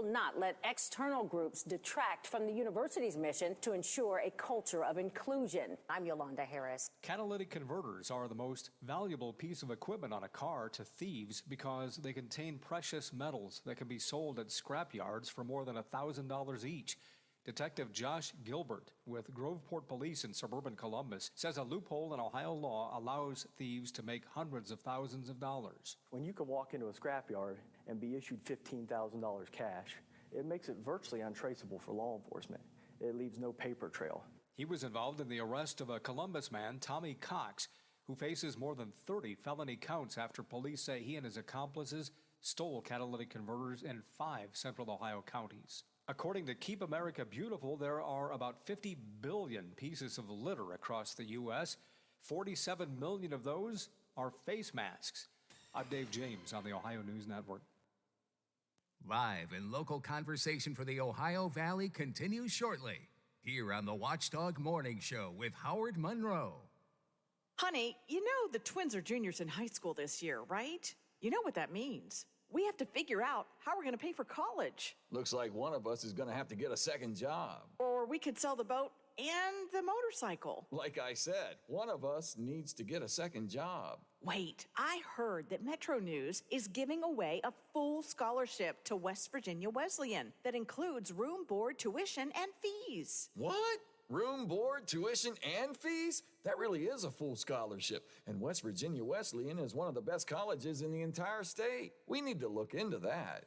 Not let external groups detract from the university's mission to ensure a culture of inclusion. I'm Yolanda Harris. Catalytic converters are the most valuable piece of equipment on a car to thieves because they contain precious metals that can be sold at scrap yards for more than $1,000 each. Detective Josh Gilbert with Groveport Police in suburban Columbus says a loophole in Ohio law allows thieves to make hundreds of thousands of dollars. When you can walk into a scrapyard and be issued $15,000 cash, it makes it virtually untraceable for law enforcement. It leaves no paper trail. He was involved in the arrest of a Columbus man, Tommy Cox, who faces more than 30 felony counts after police say he and his accomplices stole catalytic converters in 5 central Ohio counties. According to Keep America Beautiful, there are about 50 billion pieces of litter across the U.S. 47 million of those are face masks. I'm Dave James on the Ohio News Network. Live and local conversation for the Ohio Valley continues shortly, here on the Watchdog Morning Show with Howard Monroe. Honey, you know the twins are juniors in high school this year, right? You know what that means. We have to figure out how we're going to pay for college. Looks like one of us is going to have to get a second job. Or we could sell the boat and the motorcycle. Like I said, one of us needs to get a second job. Wait, I heard that Metro News is giving away a full scholarship to West Virginia Wesleyan that includes room, board, tuition, and fees. What? Room, board, tuition, and fees? That really is a full scholarship. And West Virginia Wesleyan is one of the best colleges in the entire state. We need to look into that.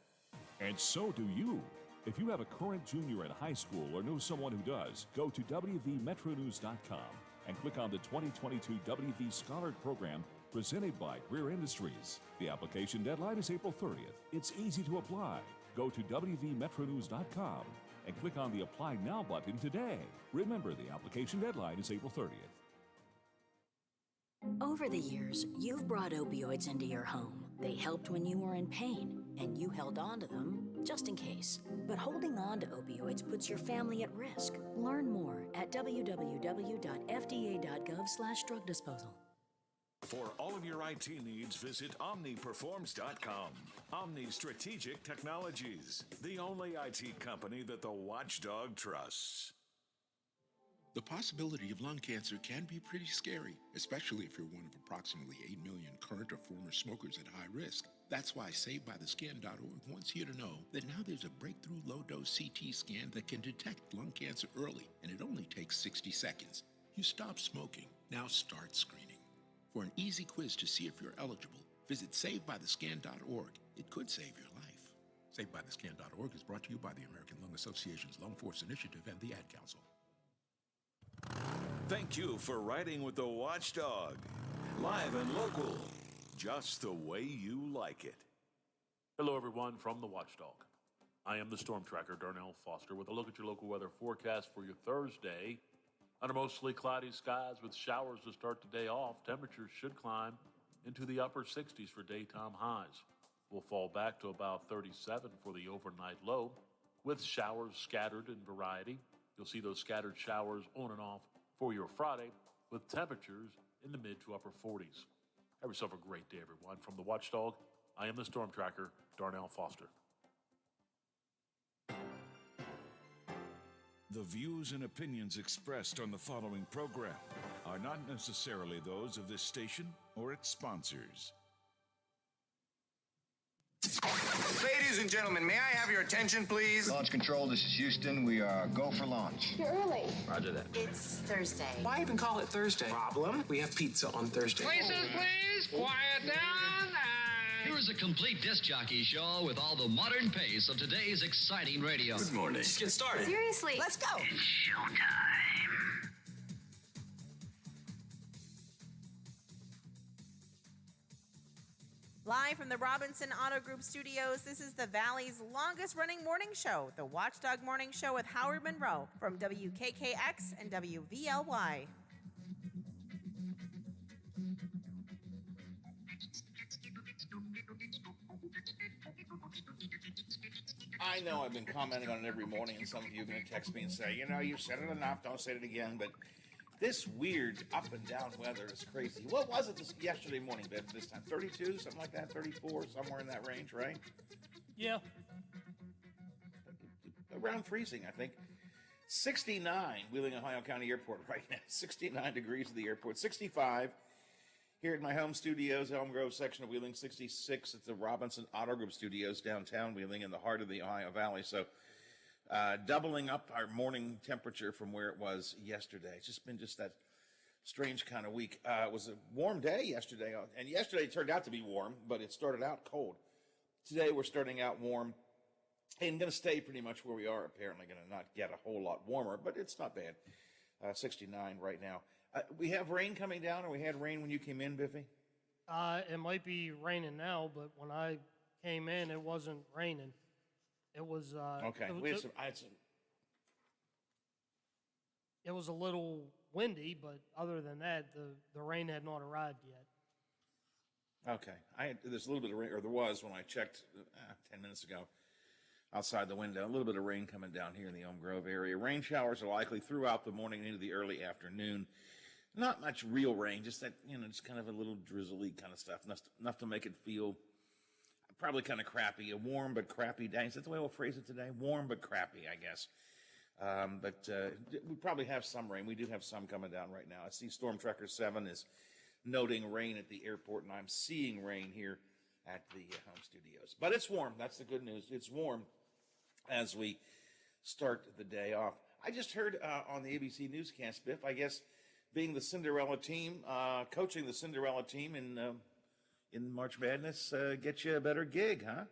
And so do you. If you have a current junior in high school or know someone who does, go to WVMetroNews.com and click on the 2022 WV Scholar Program presented by Greer Industries. The application deadline is April 30th. It's easy to apply. Go to WVMetroNews.com and click on the Apply Now button today. Remember, the application deadline is April 30th. Over the years, you've brought opioids into your home. They helped when you were in pain, and you held on to them just in case. But holding on to opioids puts your family at risk. Learn more at www.fda.gov/drug disposal. For all of your IT needs, visit OmniPerforms.com. Omni Strategic Technologies, the only IT company that the Watchdog trusts. The possibility of lung cancer can be pretty scary, especially if you're one of approximately 8 million current or former smokers at high risk. That's why SaveByTheScan.org wants you to know that now there's a breakthrough low-dose CT scan that can detect lung cancer early, and it only takes 60 seconds. You stop smoking. Now start screening. For an easy quiz to see if you're eligible, visit SaveByTheScan.org. It could save your life. SaveByTheScan.org is brought to you by the American Lung Association's Lung Force Initiative and the Ad Council. Thank you for riding with the Watchdog. Live and local, just the way you like it. Hello, everyone, from the Watchdog. I am the Storm Tracker, Darnell Foster, with a look at your local weather forecast for your Thursday. Under mostly cloudy skies with showers to start the day off, temperatures should climb into the upper 60s for daytime highs. We'll fall back to about 37 for the overnight low, with showers scattered in variety. You'll see those scattered showers on and off for your Friday, with temperatures in the mid to upper 40s. Have yourself a great day, everyone. From the Watchdog, I am the Storm Tracker, Darnell Foster. The views and opinions expressed on the following program are not necessarily those of this station or its sponsors. Ladies and gentlemen, may I have your attention, please? Launch Control, this is Houston. We are go for launch. You're early. Roger that. It's Thursday. Why even call it Thursday? Problem? We have pizza on Thursday. Places, please. Quiet down Here is a complete disc jockey show with all the modern pace of today's exciting radio. Good morning. Let's get started. Seriously. Let's go. It's showtime. Live from the Robinson Auto Group studios, this is the Valley's longest-running morning show, the Watchdog Morning Show with Howard Monroe from WKKX and WVLY. I know I've been commenting on it every morning, and some of you are going to text me and say, you know, you've said it enough, don't say it again, but this weird up and down weather is crazy. What was it yesterday morning, Biff, this time? 32, something like that? 34, somewhere in that range, right? Yeah. Around freezing, I think. 69, Wheeling, Ohio County Airport right now. 69 degrees at the airport. 65 here at my home studios, Elm Grove section of Wheeling. 66 at the Robinson Auto Group studios, downtown Wheeling, in the heart of the Ohio Valley. So doubling up our morning temperature from where it was yesterday. It's just been that strange kind of week. It was a warm day yesterday, and yesterday turned out to be warm, but it started out cold. Today we're starting out warm and going to stay pretty much where we are, apparently going to not get a whole lot warmer, but it's not bad. 69 right now. We have rain coming down, or we had rain when you came in, Biffy? It might be raining now, but when I came in, it wasn't raining. It was okay. It was a little windy, but other than that, the rain had not arrived yet. Okay. There's a little bit of rain, or there was when I checked 10 minutes ago outside the window. A little bit of rain coming down here in the Elm Grove area. Rain showers are likely throughout the morning and into the early afternoon. Not much real rain, just that, just kind of a little drizzly kind of stuff. Enough to make it feel probably kind of crappy. A warm but crappy day. Is that the way we'll phrase it today? Warm but crappy, I guess. But we probably have some rain. We do have some coming down right now. I see Storm Tracker 7 is noting rain at the airport, and I'm seeing rain here at the home studios. But it's warm. That's the good news. It's warm as we start the day off. I just heard on the ABC newscast, Biff, I guess being the Cinderella team, coaching the Cinderella team in March Madness gets you a better gig, huh?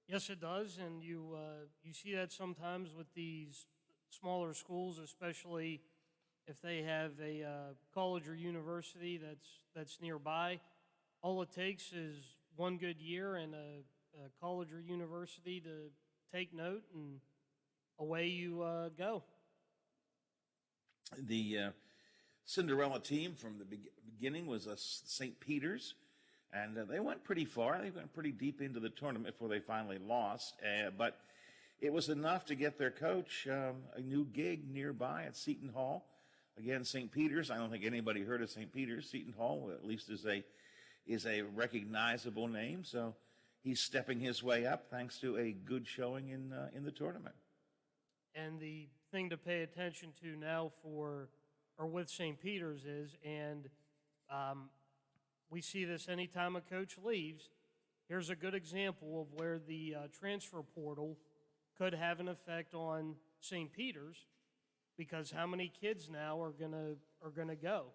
Yes, it does, and you see that sometimes with these smaller schools, especially if they have a college or university that's nearby. All it takes is one good year and a college or university to take note, and away you go. The Cinderella team from the beginning was St. Peter's, and they went pretty far. They went pretty deep into the tournament before they finally lost, but it was enough to get their coach a new gig nearby at Seton Hall. Again, St. Peter's, I don't think anybody heard of St. Peter's. Seton Hall, at least, is a recognizable name, so he's stepping his way up thanks to a good showing in the tournament. And the thing to pay attention to now with St. Peter's is, and we see this anytime a coach leaves, here's a good example of where the transfer portal could have an effect on St. Peter's, because how many kids now are gonna go?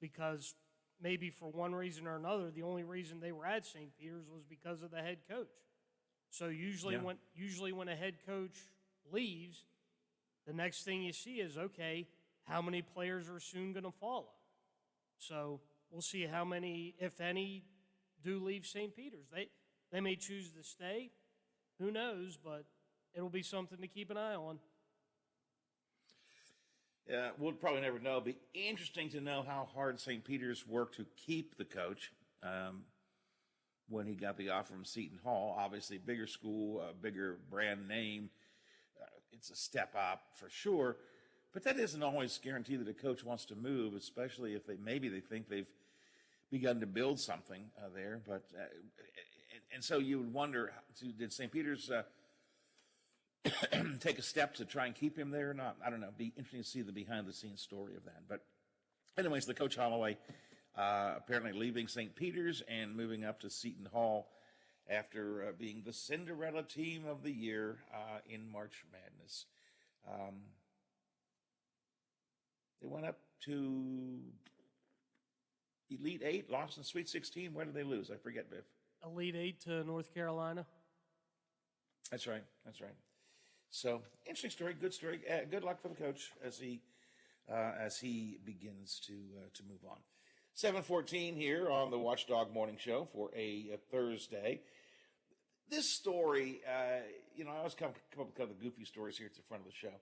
Because maybe for one reason or another, the only reason they were at St. Peter's was because of the head coach. So usually when a head coach leaves, the next thing you see is, okay, how many players are soon going to follow? So we'll see how many, if any, do leave St. Peter's. They may choose to stay. Who knows? But it'll be something to keep an eye on. We'll probably never know. It'll be interesting to know how hard St. Peter's worked to keep the coach when he got the offer from Seton Hall. Obviously, bigger school, bigger brand name. It's a step up for sure. But that isn't always guaranteed that a coach wants to move, especially if they think they've begun to build something there. But and so you would wonder, did St. Peter's take a step to try and keep him there or not? I don't know. It'd be interesting to see the behind-the-scenes story of that. But anyways, the Coach Holloway apparently leaving St. Peter's and moving up to Seton Hall after being the Cinderella team of the year in March Madness. They went up to Elite Eight, lost in Sweet 16. Where did they lose? I forget, Biff. Elite Eight to North Carolina. That's right. That's right. So interesting story. Good story. Good luck for the coach as he begins to move on. 7:14 here on the Watchdog Morning Show for a Thursday. This story, I always come up with kind of the goofy stories here at the front of the show.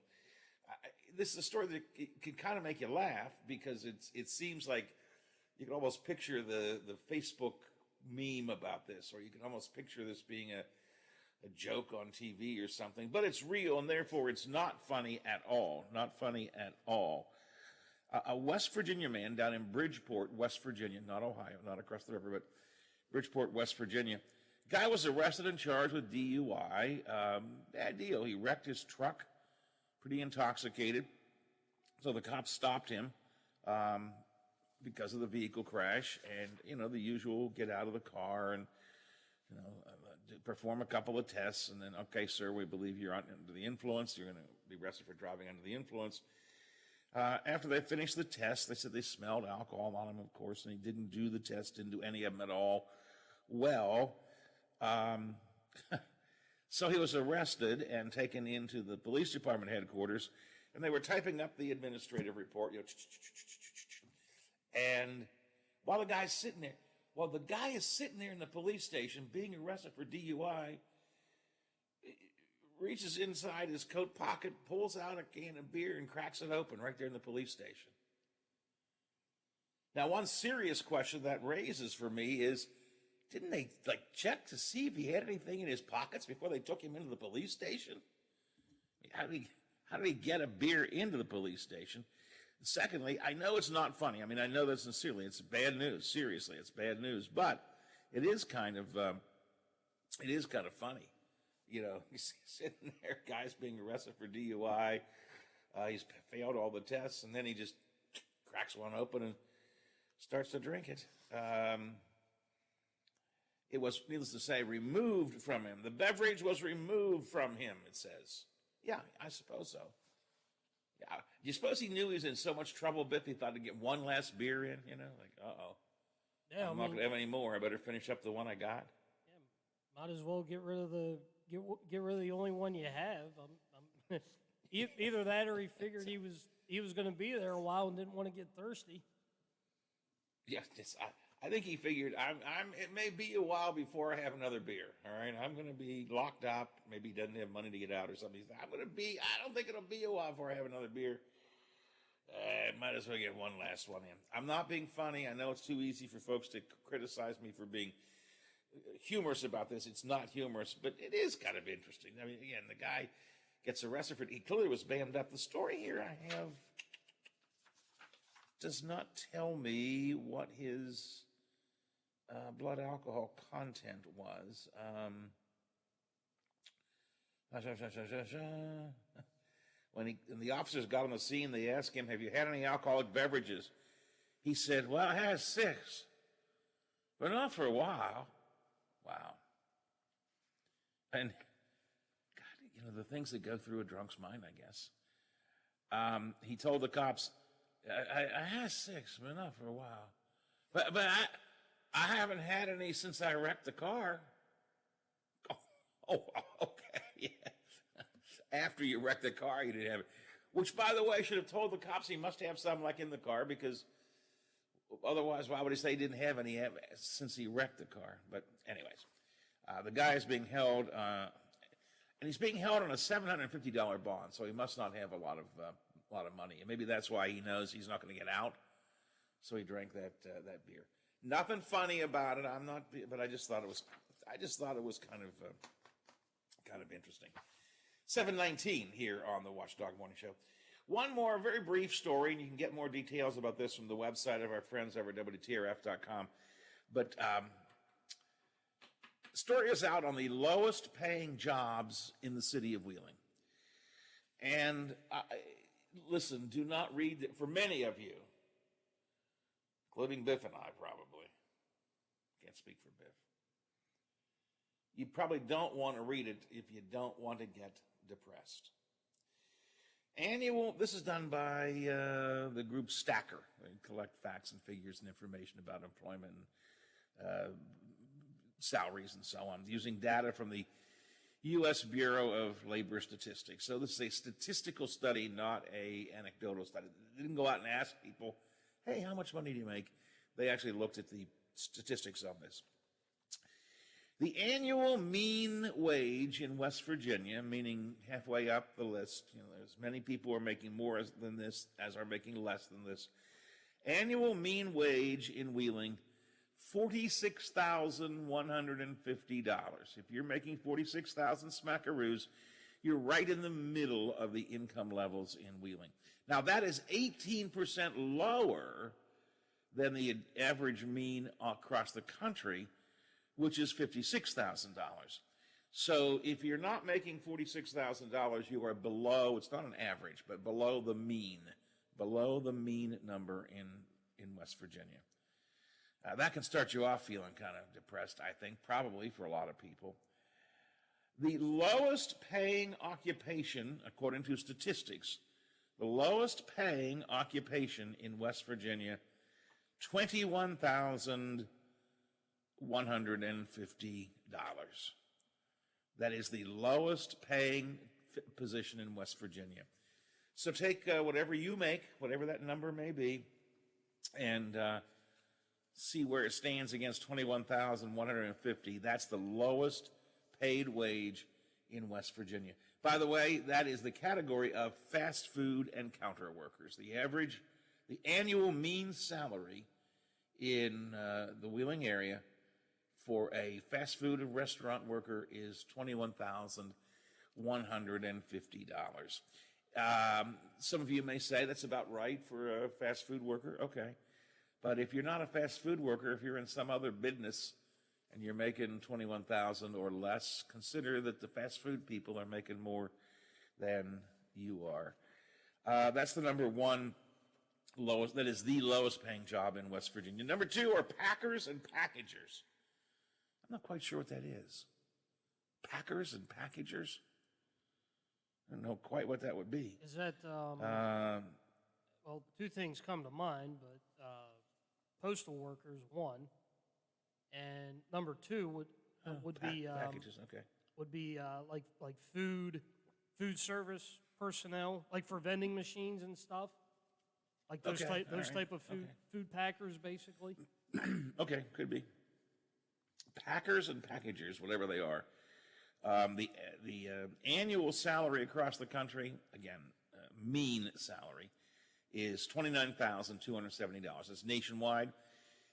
This is a story that can kind of make you laugh because it seems like you can almost picture the Facebook meme about this, or you can almost picture this being a joke on TV or something, but it's real, and therefore it's not funny at all. Not funny at all. A West Virginia man down in Bridgeport, West Virginia, not Ohio, not across the river, but Bridgeport, West Virginia. Guy was arrested and charged with DUI. Bad deal. He wrecked his truck, pretty intoxicated. So the cops stopped him because of the vehicle crash, and the usual: get out of the car and perform a couple of tests, and then, okay, sir, we believe you're under the influence. You're going to be arrested for driving under the influence. After they finished the test, they said they smelled alcohol on him, of course, and he didn't do the test, didn't do any of them at all. Well, so he was arrested and taken into the police department headquarters, and they were typing up the administrative report, and while the guy is sitting there in the police station being arrested for DUI, reaches inside his coat pocket, pulls out a can of beer, and cracks it open right there in the police station. Now, one serious question that raises for me is, didn't they check to see if he had anything in his pockets before they took him into the police station? How did he get a beer into the police station? Secondly, I know it's not funny. I mean, I know that sincerely. It's bad news. Seriously, it's bad news. But it is kind of funny. He's sitting there, guys being arrested for DUI. He's failed all the tests, and then he just cracks one open and starts to drink it. It was, needless to say, removed from him. The beverage was removed from him, it says. Yeah, I suppose so. Yeah. Do you suppose he knew he was in so much trouble, Biff, he thought to get one last beer in, uh-oh. Yeah, I'm not going to have any more. I better finish up the one I got. Yeah, might as well get rid of the only one you have. Either that, or he figured he was going to be there a while and didn't want to get thirsty. Yeah, I think he figured it may be a while before I have another beer. All right, I'm going to be locked up. Maybe he doesn't have money to get out or something. I don't think it'll be a while before I have another beer. Might as well get one last one in. I'm not being funny. I know it's too easy for folks to criticize me for being humorous about this. It's not humorous, but it is kind of interesting. I mean, again, the guy gets arrested for it. He clearly was bammed up. The story here I have does not tell me what his blood alcohol content was. When the officers got on the scene, they asked him, "Have you had any alcoholic beverages?" He said, "Well, I had 6, but not for a while." Wow. And God, the things that go through a drunk's mind, I guess. He told the cops, I had 6, but not for a while. But I haven't had any since I wrecked the car. Oh, okay, yeah. After you wrecked the car, you didn't have it. Which, by the way, should have told the cops he must have some in the car, because otherwise, why would he say he didn't have any since he wrecked the car? But anyways, the guy is being held, and he's being held on a $750 bond, so he must not have a lot of money, and maybe that's why he knows he's not going to get out. So he drank that beer. Nothing funny about it. But I just thought it was kind of interesting. 7:19 here on the Watchdog Morning Show. One more very brief story, and you can get more details about this from the website of our friends over at WTRF.com. But the story is out on the lowest paying jobs in the city of Wheeling. And listen, do not read it. For many of you, including Biff and I probably, can't speak for Biff, you probably don't want to read it if you don't want to get depressed. And you won't. This is done by the group Stacker. They collect facts and figures and information about employment and salaries and so on, using data from the U.S. Bureau of Labor Statistics. So this is a statistical study, not a anecdotal study. They didn't go out and ask people, hey, how much money do you make? They actually looked at the statistics on this. The annual mean wage in West Virginia, meaning halfway up the list, there's many people who are making more than this as are making less than this. Annual mean wage in Wheeling, $46,150. If you're making 46,000 smackaroos, you're right in the middle of the income levels in Wheeling. Now, that is 18% lower than the average mean across the country, which is $56,000. So if you're not making $46,000, you are below, it's not an average, but below the mean number in West Virginia. That can start you off feeling kind of depressed, I think, probably for a lot of people. The lowest paying occupation, according to statistics, the lowest paying occupation in West Virginia, $21,150. That is the lowest paying position in West Virginia. So take whatever you make, whatever that number may be, and see where it stands against $21,150. That's the lowest paid wage in West Virginia. By the way, that is the category of fast food and counter workers. The annual mean salary in the Wheeling area for a fast food and restaurant worker is $21,150. Some of you may say that's about right for a fast food worker. Okay. But if you're not a fast food worker, if you're in some other business and you're making $21,000 or less, consider that the fast food people are making more than you are. That's the number one lowest, that is the lowest paying job in West Virginia. Number two are packers and packagers. I'm not quite sure what that is. Packers and packagers? I don't know quite what that would be. Is that, well, two things come to mind, but postal workers, one, and number two would be packages. Okay. Would be like food service personnel, like for vending machines and stuff, like those type of food packers, basically. Okay, could be. Packers and packagers, whatever they are. The annual salary across the country, again, mean salary, is $29,270. It's nationwide.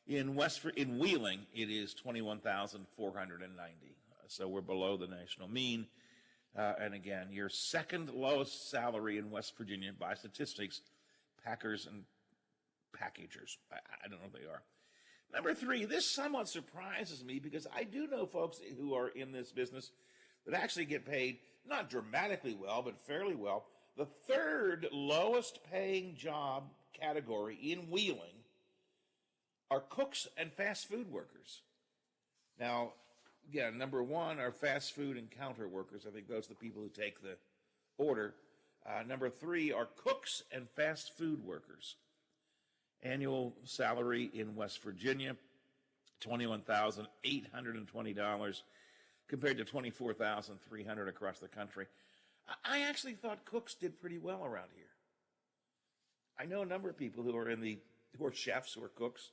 In Wheeling, it is $21,490. So we're below the national mean. And again, your second lowest salary in West Virginia by statistics, packers and packagers. I don't know what they are. Number three, this somewhat surprises me because I do know folks who are in this business that actually get paid not dramatically well, but fairly well. The third lowest paying job category in Wheeling are cooks and fast food workers. Now, again, number one are fast food and counter workers. I think those are the people who take the order. Number three are cooks and fast food workers. Annual salary in West Virginia, $21,820 compared to $24,300 across the country. I actually thought cooks did pretty well around here. I know a number of people who are who are chefs, who are cooks,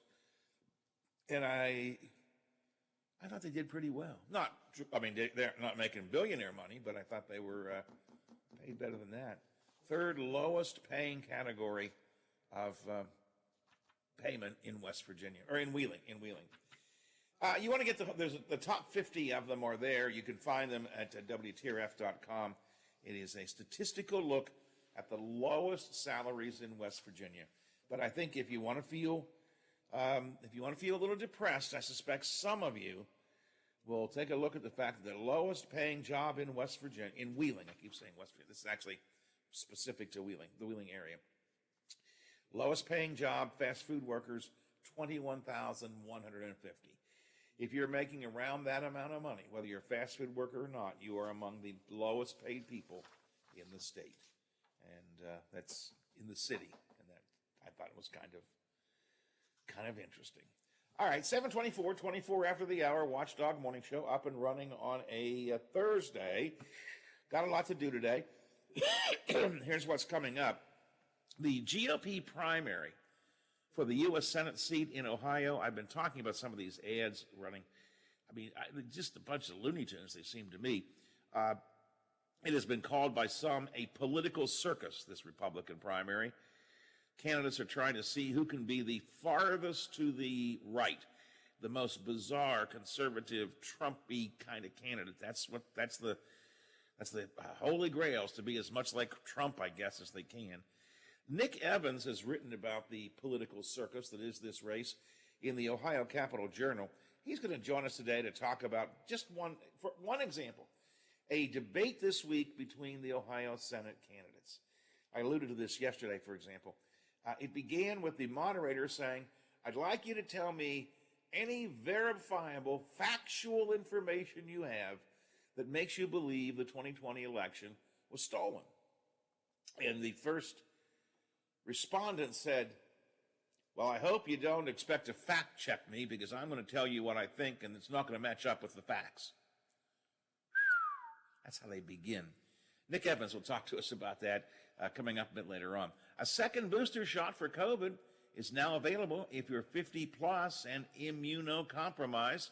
and I thought they did pretty well. They're not making billionaire money, but I thought they were paid better than that. Third lowest paying category of payment in West Virginia, or in Wheeling. You want to get the top 50 of them are there. You can find them at WTRF.com. It is a statistical look at the lowest salaries in West Virginia. But I think if you want to feel a little depressed, I suspect some of you will take a look at the fact that the lowest paying job in West Virginia, in Wheeling, I keep saying West Virginia, this is actually specific to Wheeling, the Wheeling area. Lowest paying job, fast food workers, $21,150. If you're making around that amount of money, whether you're a fast food worker or not, you are among the lowest paid people in the state. And that's in the city. And that, I thought it was kind of interesting. All right, 7:24, 24 after the hour, Watchdog Morning Show up and running on a Thursday. Got a lot to do today. Here's what's coming up. The GOP primary for the U.S. Senate seat in Ohio. I've been talking about some of these ads running. I mean, just a bunch of Looney Tunes, they seem to me. It has been called by some a political circus, this Republican primary. Candidates are trying to see who can be the farthest to the right, the most bizarre, conservative, Trumpy kind of candidate. That's the holy grails, to be as much like Trump, I guess, as they can. Nick Evans has written about the political circus that is this race in the Ohio Capitol Journal. He's going to join us today to talk about just one example, a debate this week between the Ohio Senate candidates. I alluded to this yesterday, for example. It began with the moderator saying, I'd like you to tell me any verifiable, factual information you have that makes you believe the 2020 election was stolen. And the first respondent said, well, I hope you don't expect to fact check me because I'm going to tell you what I think and it's not going to match up with the facts. That's how they begin. Nick Evans will talk to us about that coming up a bit later on. A second booster shot for COVID is now available if you're 50 plus and immunocompromised.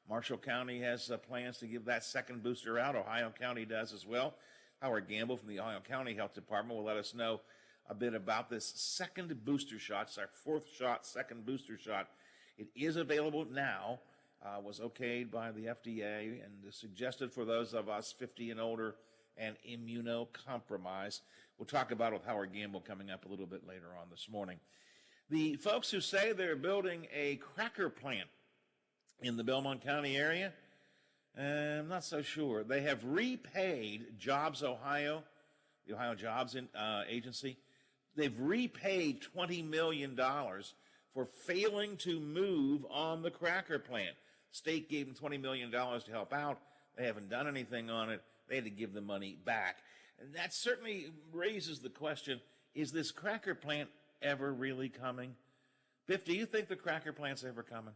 Marshall County has plans to give that second booster out. Ohio County does as well. Howard Gamble from the Ohio County Health Department will let us know a bit about this second booster shot. It's our fourth shot, second booster shot. It is available now, was okayed by the FDA and is suggested for those of us 50 and older and immunocompromised. We'll talk about it with Howard Gamble coming up a little bit later on this morning. The folks who say they're building a cracker plant in the Belmont County area, I'm not so sure. They have repaid Jobs Ohio, the Ohio Jobs Agency. They've repaid $20 million for failing to move on the cracker plant. State gave them $20 million to help out. They haven't done anything on it. They had to give the money back. And that certainly raises the question, is this cracker plant ever really coming? Biff, do you think the cracker plant's ever coming?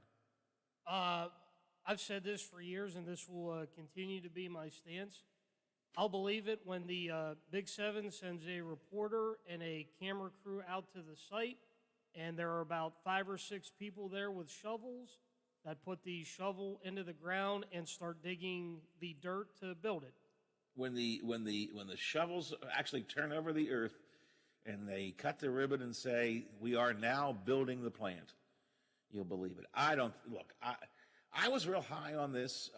I've said this for years, and this will continue to be my stance. I'll believe it when the Big Seven sends a reporter and a camera crew out to the site, and there are about 5 or 6 people there with shovels that put the shovel into the ground and start digging the dirt to build it. When the shovels actually turn over the earth and they cut the ribbon and say, we are now building the plant, you'll believe it. I was real high on this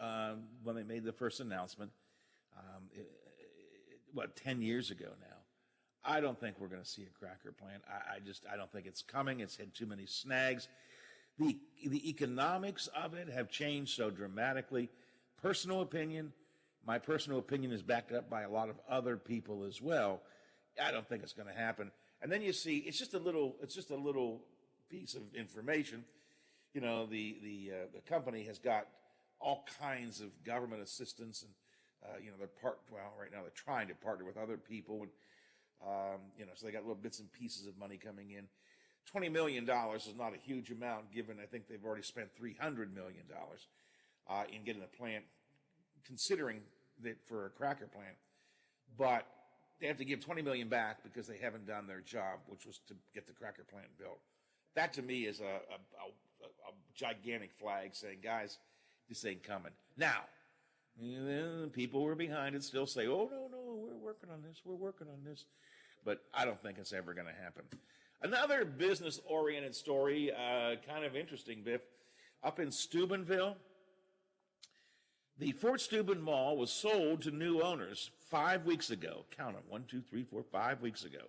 when they made the first announcement, 10 years ago now. I don't think we're going to see a cracker plant. I don't think it's coming. It's had too many snags. The economics of it have changed so dramatically. Personal opinion, my personal opinion is backed up by a lot of other people as well. I don't think it's going to happen. And then you see, it's just a little piece of information. You know, the company has got all kinds of government assistance, and right now they're trying to partner with other people, and so they got little bits and pieces of money coming in. $20 million is not a huge amount, given I think they've already spent $300 million in getting a plant, considering that for a cracker plant. But they have to give $20 million back because they haven't done their job, which was to get the cracker plant built. That to me is a gigantic flag saying, guys, this ain't coming. Now, people who are behind it still say, oh, no, we're working on this. But I don't think it's ever going to happen. Another business-oriented story, kind of interesting, Biff. Up in Steubenville, the Fort Steuben Mall was sold to new owners 5 weeks ago. Count them, 1, 2, 3, 4, 5 weeks ago.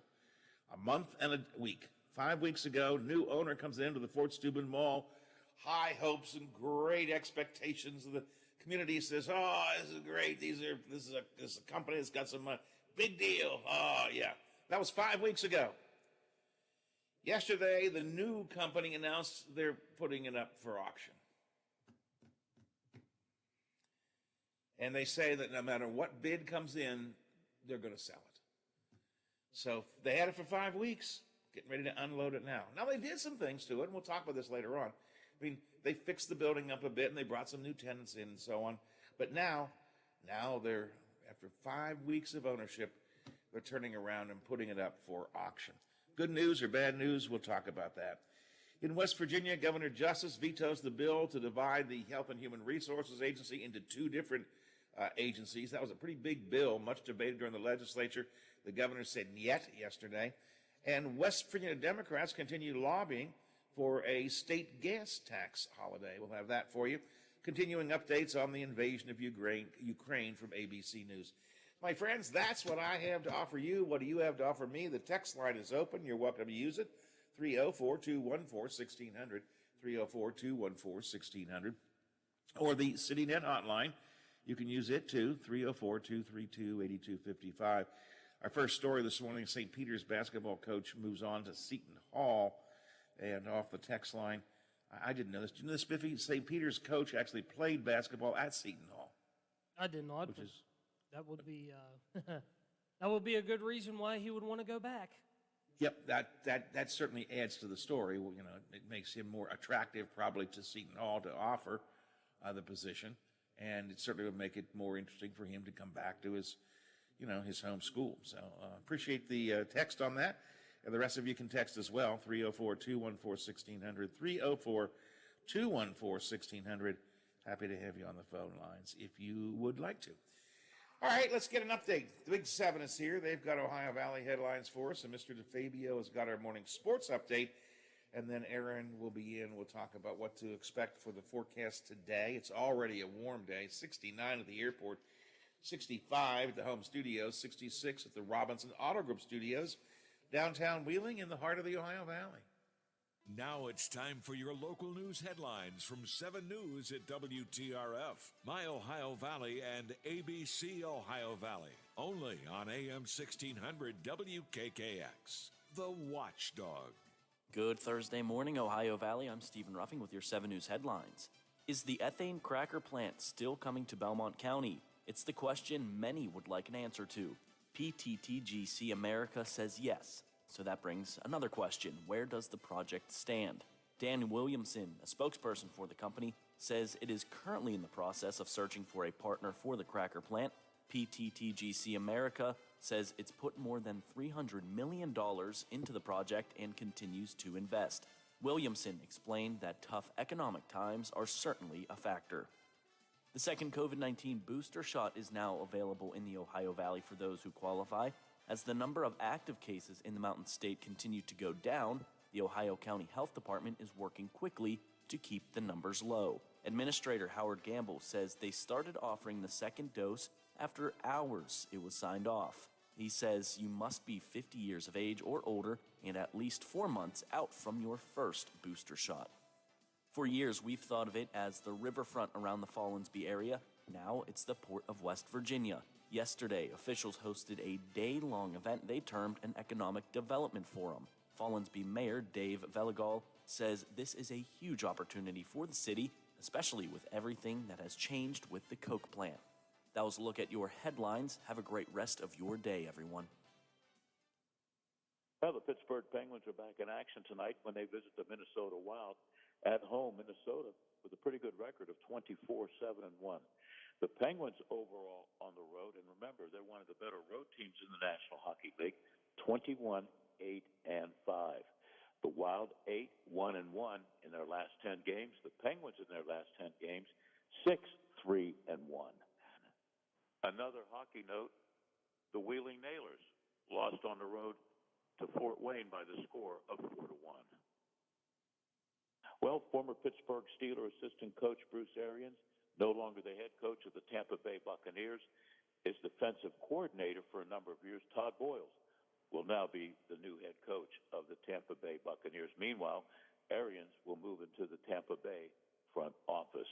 A month and a week. 5 weeks ago, new owner comes into the Fort Steuben Mall. High hopes and great expectations. The community says, oh, this is great. This is a company that's got some big deal. Oh, yeah. That was 5 weeks ago. Yesterday, the new company announced they're putting it up for auction. And they say that no matter what bid comes in, they're going to sell it. So they had it for 5 weeks, getting ready to unload it now. Now, they did some things to it, and we'll talk about this later on. I mean, they fixed the building up a bit and they brought some new tenants in and so on. But now they're, after 5 weeks of ownership, they're turning around and putting it up for auction. Good news or bad news? We'll talk about that. In West Virginia, Governor Justice vetoes the bill to divide the Health and Human Resources Agency into two different agencies. That was a pretty big bill, much debated during the legislature. The governor said "niet" yesterday. And West Virginia Democrats continue lobbying for a state gas tax holiday. We'll have that for you. Continuing updates on the invasion of Ukraine from ABC News. My friends, that's what I have to offer you. What do you have to offer me? The text line is open. You're welcome to use it. 304-214-1600, 304-214-1600. Or the CityNet hotline. You can use it too, 304-232-8255. Our first story this morning, St. Peter's basketball coach moves on to Seton Hall. And off the text line, I didn't know this. Did you know this, Spiffy? St. Peter's coach actually played basketball at Seton Hall. I did not. That would be that would be a good reason why he would want to go back. Yep, that certainly adds to the story. Well, you know, it makes him more attractive probably to Seton Hall to offer the position, and it certainly would make it more interesting for him to come back to his, you know, his home school. So appreciate the text on that. And the rest of you can text as well, 304-214-1600, 304-214-1600. Happy to have you on the phone lines if you would like to. All right, let's get an update. The Big Seven is here. They've got Ohio Valley headlines for us, and Mr. DeFabio has got our morning sports update. And then Aaron will be in. We'll talk about what to expect for the forecast today. It's already a warm day, 69 at the airport, 65 at the home studios, 66 at the Robinson Auto Group studios, downtown Wheeling in the heart of the Ohio Valley. Now it's time for your local news headlines from 7 News at WTRF, My Ohio Valley, and ABC Ohio Valley. Only on AM 1600 WKKX. The Watchdog. Good Thursday morning, Ohio Valley. I'm Stephen Ruffing with your 7 News headlines. Is the ethane cracker plant still coming to Belmont County? It's the question many would like an answer to. PTTGC America says yes. So that brings another question. Where does the project stand? Dan Williamson, a spokesperson for the company, says it is currently in the process of searching for a partner for the cracker plant. PTTGC America says it's put more than $300 million into the project and continues to invest. Williamson explained that tough economic times are certainly a factor. The second COVID-19 booster shot is now available in the Ohio Valley for those who qualify. As the number of active cases in the Mountain State continue to go down, the Ohio County Health Department is working quickly to keep the numbers low. Administrator Howard Gamble says they started offering the second dose after hours it was signed off. He says you must be 50 years of age or older and at least 4 months out from your first booster shot. For years, we've thought of it as the riverfront around the Fallensby area. Now it's the Port of West Virginia. Yesterday, officials hosted a day-long event they termed an Economic Development Forum. Fallensby Mayor Dave Veligal says this is a huge opportunity for the city, especially with everything that has changed with the Coke plant. That was a look at your headlines. Have a great rest of your day, everyone. Well, the Pittsburgh Penguins are back in action tonight when they visit the Minnesota Wild at home. Minnesota with a pretty good record of 24-7-1. The Penguins overall on the road, and remember, they're one of the better road teams in the National Hockey League, 21-8-5. The Wild 8-1-1 in their last 10 games. The Penguins in their last 10 games, 6-3-1. Another hockey note, the Wheeling Nailers lost on the road to Fort Wayne by the score of 4-1. Well, former Pittsburgh Steelers assistant coach Bruce Arians, no longer the head coach of the Tampa Bay Buccaneers, is defensive coordinator for a number of years. Todd Boyles will now be the new head coach of the Tampa Bay Buccaneers. Meanwhile, Arians will move into the Tampa Bay front office.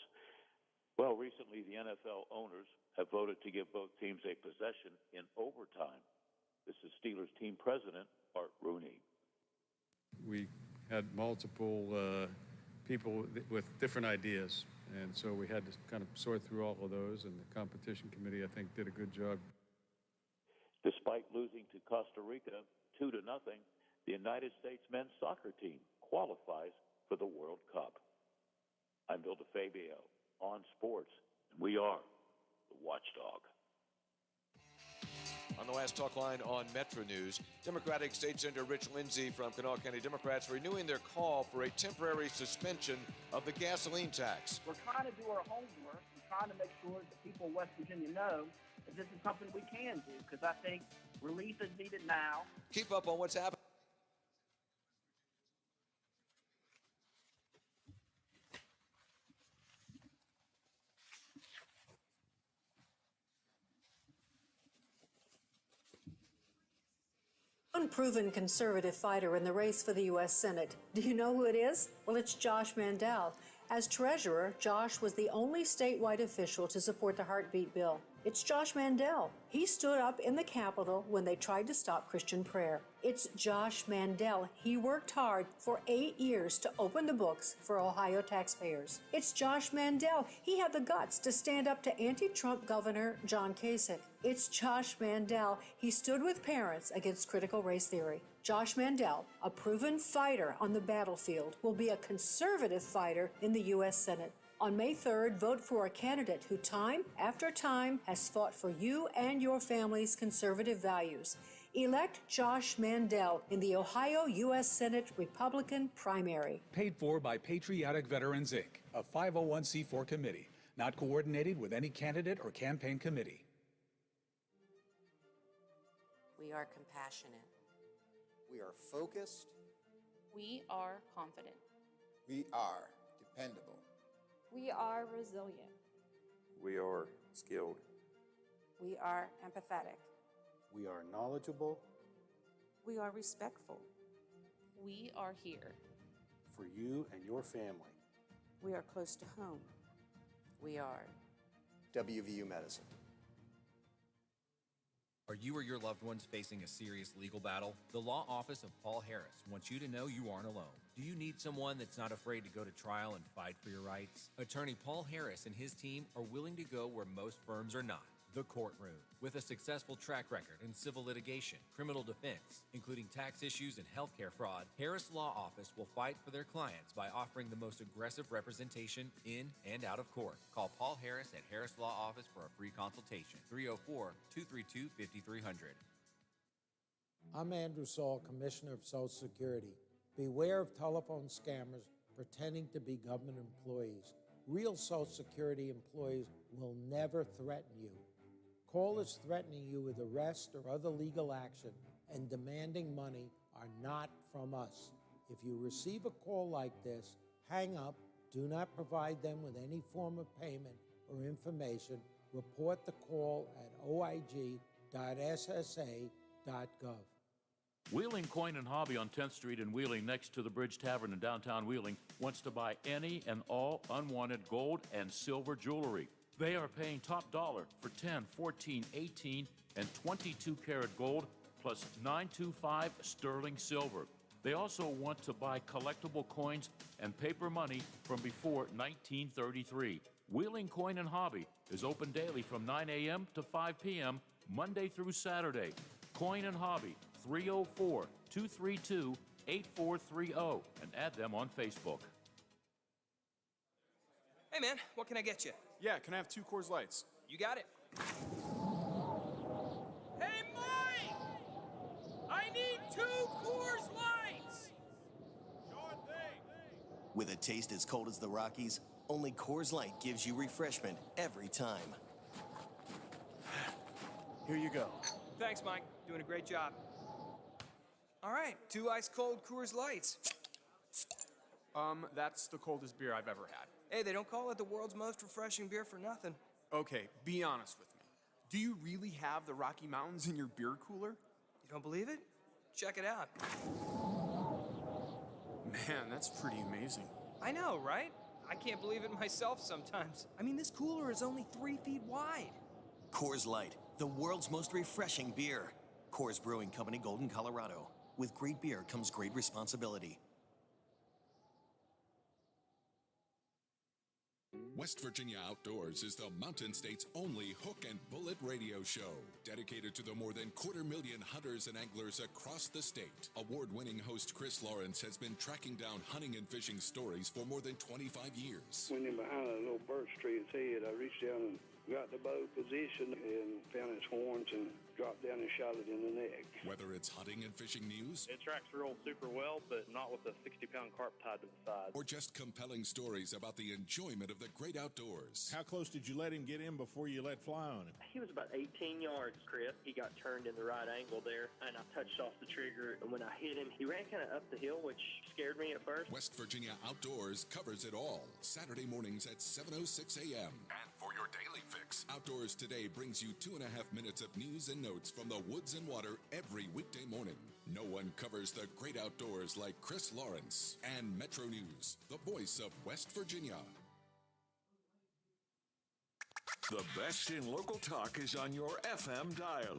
Well, recently the NFL owners have voted to give both teams a possession in overtime. This is Steelers team president Art Rooney. We had multiple people with different ideas. And so we had to kind of sort through all of those, and the competition committee, I think, did a good job. Despite losing to Costa Rica 2-0, the United States men's soccer team qualifies for the World Cup. I'm Bill DeFabio on sports. We are the Watchdog. On the last talk line on Metro News, Democratic State Senator Rich Lindsay from Kanawha County Democrats renewing their call for a temporary suspension of the gasoline tax. We're trying to do our homework and trying to make sure that people in West Virginia know that this is something we can do, because I think relief is needed now. Keep up on what's happening. Unproven conservative fighter in the race for the U.S. Senate. Do you know who it is? Well, it's Josh Mandel. As treasurer, Josh was the only statewide official to support the heartbeat bill. It's Josh Mandel. He stood up in the Capitol when they tried to stop Christian prayer. It's Josh Mandel. He worked hard for 8 years to open the books for Ohio taxpayers. It's Josh Mandel. He had the guts to stand up to anti-Trump Governor John Kasich. It's Josh Mandel. He stood with parents against critical race theory. Josh Mandel, a proven fighter on the battlefield, will be a conservative fighter in the U.S. Senate. On May 3rd, vote for a candidate who time after time has fought for you and your family's conservative values. Elect Josh Mandel in the Ohio U.S. Senate Republican primary. Paid for by Patriotic Veterans, Inc., a 501c4 committee, not coordinated with any candidate or campaign committee. We are compassionate. We are focused. We are confident. We are dependable. We are resilient. We are skilled. We are empathetic. We are knowledgeable. We are respectful. We are here. For you and your family. We are close to home. We are WVU Medicine. Are you or your loved ones facing a serious legal battle? The law office of Paul Harris wants you to know you aren't alone. Do you need someone that's not afraid to go to trial and fight for your rights? Attorney Paul Harris and his team are willing to go where most firms are not. The courtroom. With a successful track record in civil litigation, criminal defense, including tax issues and healthcare fraud, Harris Law Office will fight for their clients by offering the most aggressive representation in and out of court. Call Paul Harris at Harris Law Office for a free consultation. 304-232-5300. I'm Andrew Saul, Commissioner of Social Security. Beware of telephone scammers pretending to be government employees. Real Social Security employees will never threaten you. Callers threatening you with arrest or other legal action and demanding money are not from us. If you receive a call like this, hang up, do not provide them with any form of payment or information. Report the call at oig.ssa.gov. Wheeling Coin and Hobby on 10th Street in Wheeling, next to the Bridge Tavern in downtown Wheeling, wants to buy any and all unwanted gold and silver jewelry. They are paying top dollar for 10, 14, 18, and 22 karat gold plus 925 sterling silver. They also want to buy collectible coins and paper money from before 1933. Wheeling Coin and Hobby is open daily from 9 a.m. to 5 p.m., Monday through Saturday. Coin and Hobby, 304-232-8430, and add them on Facebook. Hey man, what can I get you? Yeah, can I have 2 Coors Lights? You got it. Hey Mike! I need 2 Coors Lights! Sure thing. With a taste as cold as the Rockies, only Coors Light gives you refreshment every time. Here you go. Thanks, Mike. Doing a great job. All right, 2 ice-cold Coors Lights. That's the coldest beer I've ever had. Hey, they don't call it the world's most refreshing beer for nothing. Okay, be honest with me. Do you really have the Rocky Mountains in your beer cooler? You don't believe it? Check it out. Man, that's pretty amazing. I know, right? I can't believe it myself sometimes. I mean, this cooler is only 3 feet wide. Coors Light, the world's most refreshing beer. Coors Brewing Company, Golden, Colorado. With great beer comes great responsibility. West Virginia Outdoors is the Mountain State's only hook and bullet radio show, dedicated to the more than 250,000 hunters and anglers across the state. Award-winning host Chris Lawrence has been tracking down hunting and fishing stories for more than 25 years. Went in behind a little birch tree at its head. I reached down and got the bow position and found its horns and dropped down and shot it in the neck. Whether it's hunting and fishing news, it tracks real super well, but not with a 60-pound carp tied to the side. Or just compelling stories about the enjoyment of the great outdoors. How close did you let him get in before you let fly on him? He was about 18 yards, Chris. He got turned in the right angle there, and I touched off the trigger. And when I hit him, he ran kind of up the hill, which scared me at first. West Virginia Outdoors covers it all. Saturday mornings at 7:06 a.m. And for your daily fix, Outdoors Today brings you 2.5 minutes of news and notes from the woods and water every weekday morning. No one covers the great outdoors like Chris Lawrence. And Metro News, the voice of West Virginia. The best in local talk is on your FM dial,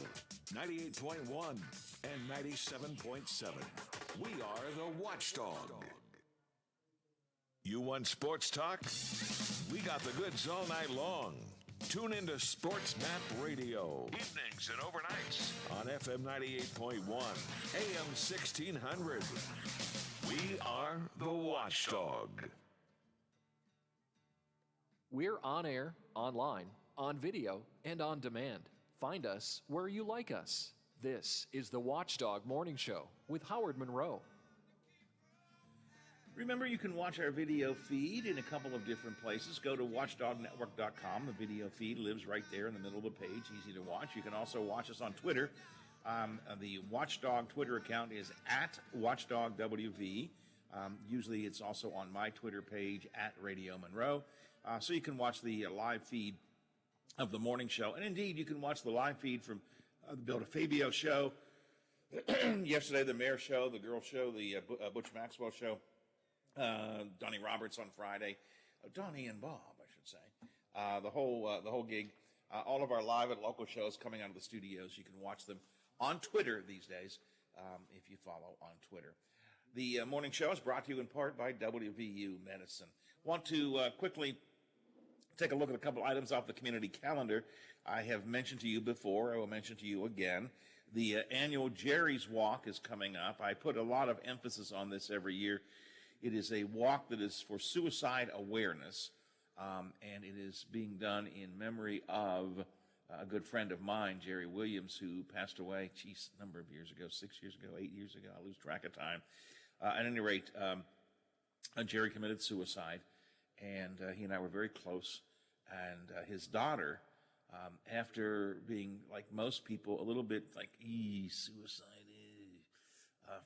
98.1 and 97.7. We are the Watchdog. You want sports talk? We got the goods all night long. Tune into Sports Map Radio, evenings and overnights on FM 98.1, AM 1600. We are the Watchdog. We're on air, online, on video, and on demand. Find us where you like us. This is the Watchdog Morning Show with Howard Monroe. Remember, you can watch our video feed in a couple of different places. Go to watchdognetwork.com. The video feed lives right there in the middle of the page, easy to watch. You can also watch us on Twitter. The Watchdog Twitter account is at WatchdogWV. Usually it's also on my Twitter page at Radio Monroe. So you can watch the live feed of the morning show. And indeed, you can watch the live feed from the Bill DeFabio show, yesterday the Mayor show, the Girl show, the Butch Maxwell show, Donnie Roberts on Friday, Donnie and Bob, I should say, the whole gig, all of our live and local shows coming out of the studios. You can watch them on Twitter these days, if you follow on Twitter. The morning show is brought to you in part by WVU Medicine. Want to quickly take a look at a couple items off the community calendar. I have mentioned to you before, I will mention to you again, the annual Jerry's Walk is coming up. I put a lot of emphasis on this every year. It is a walk that is for suicide awareness, and it is being done in memory of a good friend of mine, Jerry Williams, who passed away, a number of years ago, 6 years ago, 8 years ago, I lose track of time. At any rate, Jerry committed suicide, and he and I were very close. And his daughter, after being, like most people, a little bit like, suicide,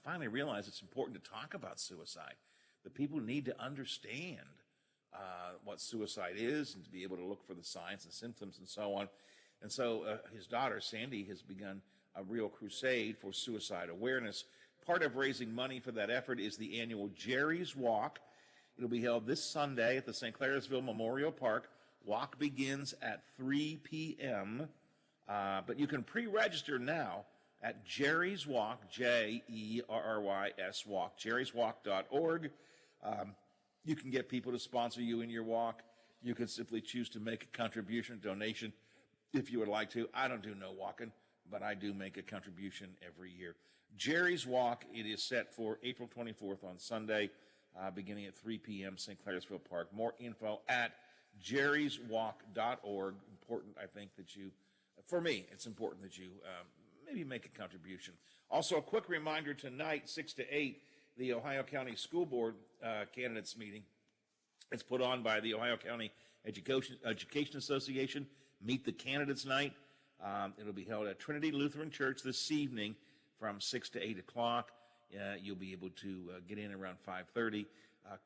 finally realized it's important to talk about suicide. The people need to understand what suicide is and to be able to look for the signs and symptoms and so on. And so his daughter, Sandy, has begun a real crusade for suicide awareness. Part of raising money for that effort is the annual Jerry's Walk. It'll be held this Sunday at the St. Clairsville Memorial Park. Walk begins at 3 p.m., but you can pre-register now at Jerry's Walk, Jerrys Walk, jerryswalk.org. You can get people to sponsor you in your walk. You can simply choose to make a contribution, donation, if you would like to. I don't do no walking, but I do make a contribution every year. Jerry's Walk, it is set for April 24th on Sunday, beginning at 3 p.m., St. Clairsville Park. More info at jerryswalk.org. Important, I think, that you, for me, it's important that you maybe make a contribution. Also, a quick reminder tonight, 6 to 8, the Ohio County School Board candidates meeting. It's put on by the Ohio County Education Association. Meet the Candidates Night. It'll be held at Trinity Lutheran Church this evening from 6 to 8 o'clock. You'll be able to get in around 5:30.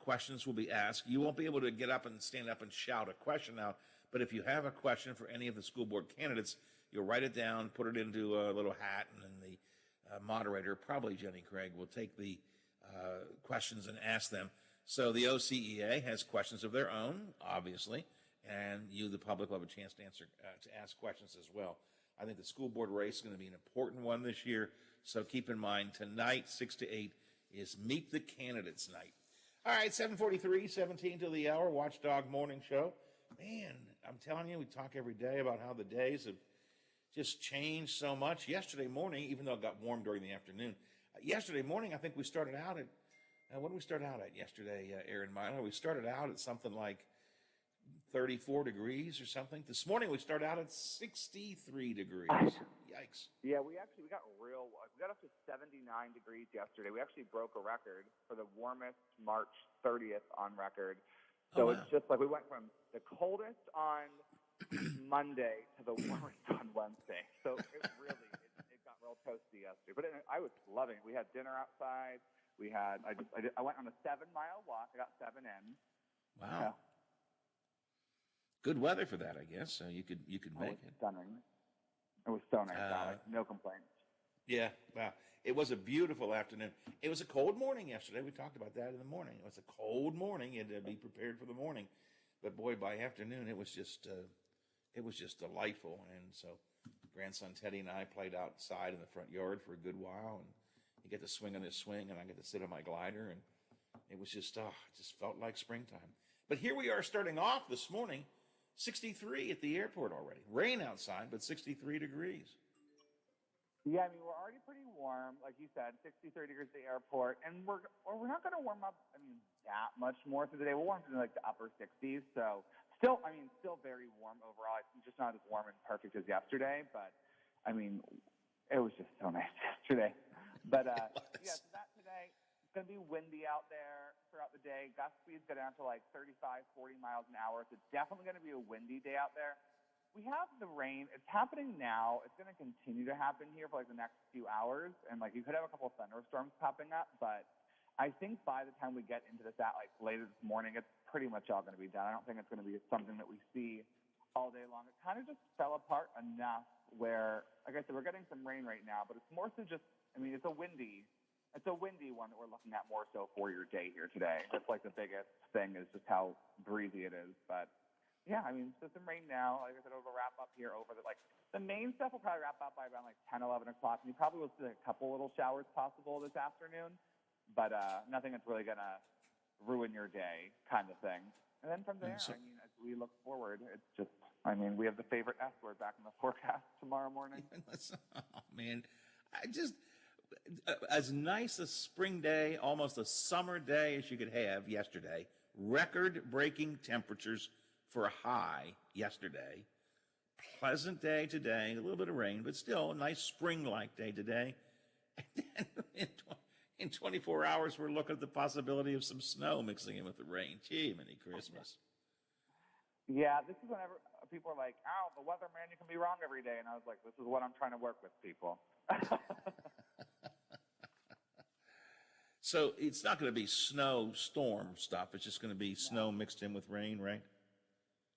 Questions will be asked. You won't be able to get up and stand up and shout a question out, but if you have a question for any of the school board candidates, you'll write it down, put it into a little hat, and then the moderator, probably Jenny Craig, will take the questions and ask them. So the OCEA has questions of their own, obviously, and you, the public, will have a chance to answer, to ask questions as well. I think the school board race is going to be an important one this year, so keep in mind tonight, 6 to 8, is Meet the Candidates Night. All right, 7:43, 17 to the hour, Watchdog Morning Show. man, I'm telling you, we talk every day about how the days have just changed so much. Yesterday morning, even though it got warm during the afternoon, yesterday morning, I think we started out at, what did we start out at yesterday, Aaron Milo? We started out at something like 34 degrees or something. This morning, we started out at 63 degrees. Yikes. Yeah, we got up to 79 degrees yesterday. We actually broke a record for the warmest March 30th on record. So It's just like we went from the coldest on Monday to the warmest on Wednesday. So it got real toasty yesterday. But I was loving it. We had dinner outside. I went on a 7-mile walk. I got 7 in. Wow. Yeah. Good weather for that, I guess. So you could make it. Stunning. It was so nice, Alex. No complaints. Yeah, wow. It was a beautiful afternoon. It was a cold morning yesterday. We talked about that in the morning. It was a cold morning. You had to be prepared for the morning. But boy, by afternoon, it was just delightful. And so grandson Teddy and I played outside in the front yard for a good while. And he get to swing on his swing, and I get to sit on my glider. And it was just, it just felt like springtime. But here we are starting off this morning, 63 at the airport already. Rain outside, but 63 degrees. Yeah, I mean, we're already pretty warm. Like you said, 63 degrees at the airport. And we're not going to warm up, that much more through the day. We'll warm to like the upper 60s. So still very warm overall. It's just not as warm and perfect as yesterday. But, it was just so nice yesterday. But, so that today, it's going to be windy out there throughout the day. Gust speeds go down to like 35, 40 miles an hour. So it's definitely going to be a windy day out there. We have the rain. It's happening now. It's going to continue to happen here for like the next few hours. And like you could have a couple of thunderstorms popping up. But I think by the time we get into this later this morning, it's pretty much all going to be done. I don't think it's going to be something that we see all day long. It kind of just fell apart enough where, like I said, we're getting some rain right now. But it's more so just, it's a windy one that we're looking at more so for your day here today. That's like the biggest thing is just how breezy it is. But yeah, so some rain now. Like I said, it'll wrap up here over the main stuff will probably wrap up by around 10, 11 o'clock. And you probably will see a couple little showers possible this afternoon, but nothing that's really going to ruin your day kind of thing. And then from there, as we look forward, it's just, we have the favorite S word back in the forecast tomorrow morning. Oh, man. As nice a spring day, almost a summer day as you could have yesterday, record-breaking temperatures for a high yesterday. Pleasant day today, a little bit of rain, but still a nice spring-like day today. And then in 24 hours, we're looking at the possibility of some snow mixing in with the rain. Gee, mini Christmas. Yeah, this is whenever people are like, "Oh, the weatherman, you can be wrong every day." And I was like, this is what I'm trying to work with, people. So it's not going to be snow storm stuff. It's just going to be snow mixed in with rain, right?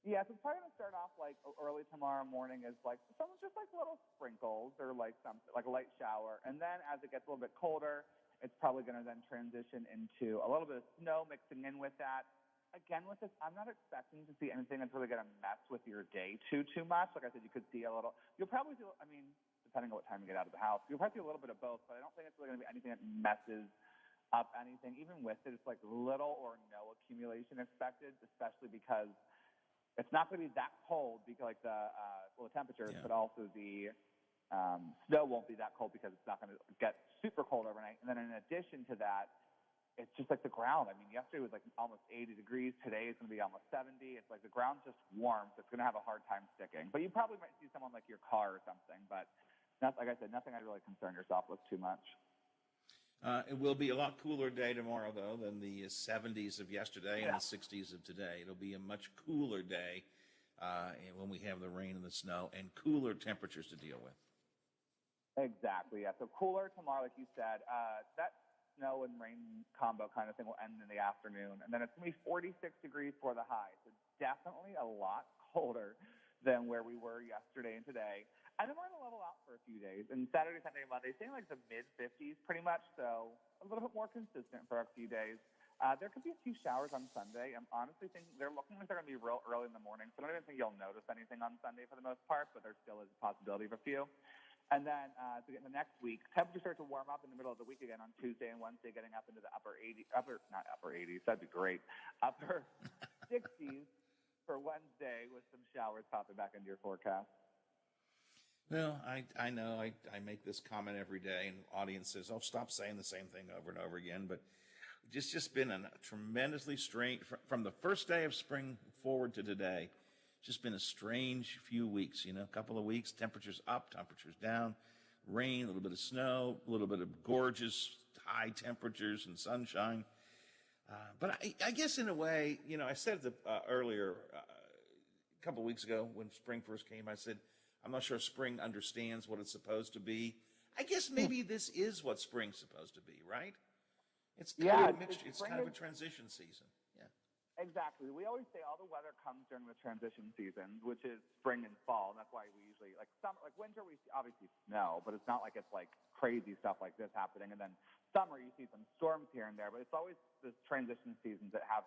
Yeah, so it's probably going to start off early tomorrow morning as some just little sprinkles or something like a light shower. And then as it gets a little bit colder, it's probably going to then transition into a little bit of snow mixing in with that. Again, with this, I'm not expecting to see anything that's really going to mess with your day too much. Like I said, you could see you'll probably see, depending on what time you get out of the house, you'll probably see a little bit of both, but I don't think it's really going to be anything that messes up anything. Even with it, it's little or no accumulation expected, especially because it's not going to be that cold because the temperatures, but also the snow won't be that cold because it's not going to get super cold overnight. And then in addition to that, it's just the ground. Yesterday was almost 80 degrees. Today it's going to be almost 70. It's the ground's just warm, so it's going to have a hard time sticking. But you probably might see someone your car or something. But like I said, nothing I'd really concern yourself with too much. It will be a lot cooler day tomorrow, though, than the 70s of yesterday and the 60s of today. It'll be a much cooler day when we have the rain and the snow and cooler temperatures to deal with. Exactly, yeah. So cooler tomorrow, like you said. That snow and rain combo kind of thing will end in the afternoon. And then it's going to be 46 degrees for the high. So definitely a lot colder than where we were yesterday and today. And then we're going to level out for a few days. And Saturday, Sunday, Monday, staying the mid-50s pretty much. So a little bit more consistent for a few days. There could be a few showers on Sunday. I'm honestly thinking they're looking like they're going to be real early in the morning. So I don't even think you'll notice anything on Sunday for the most part, but there still is a possibility of a few. And then as we get into next week, temperatures start to warm up in the middle of the week again on Tuesday and Wednesday, getting up into the upper 60s. for Wednesday with some showers popping back into your forecast. Well, I know I make this comment every day, and the audience says, "Oh, stop saying the same thing over and over again." But it's just been a tremendously strange, from the first day of spring forward to today, just been a strange few weeks. A couple of weeks, temperatures up, temperatures down, rain, a little bit of snow, a little bit of gorgeous high temperatures and sunshine. But I guess in a way, I said earlier, a couple of weeks ago when spring first came, I said, I'm not sure spring understands what it's supposed to be. I guess maybe this is what spring's supposed to be, right? It's kind of a mixture. It's kind of a transition season. Yeah. Exactly. We always say all the weather comes during the transition season, which is spring and fall. And that's why we usually, like summer, like winter, we obviously snow, but it's not like it's like crazy stuff like this happening. And then summer, you see some storms here and there, but it's always the transition seasons that have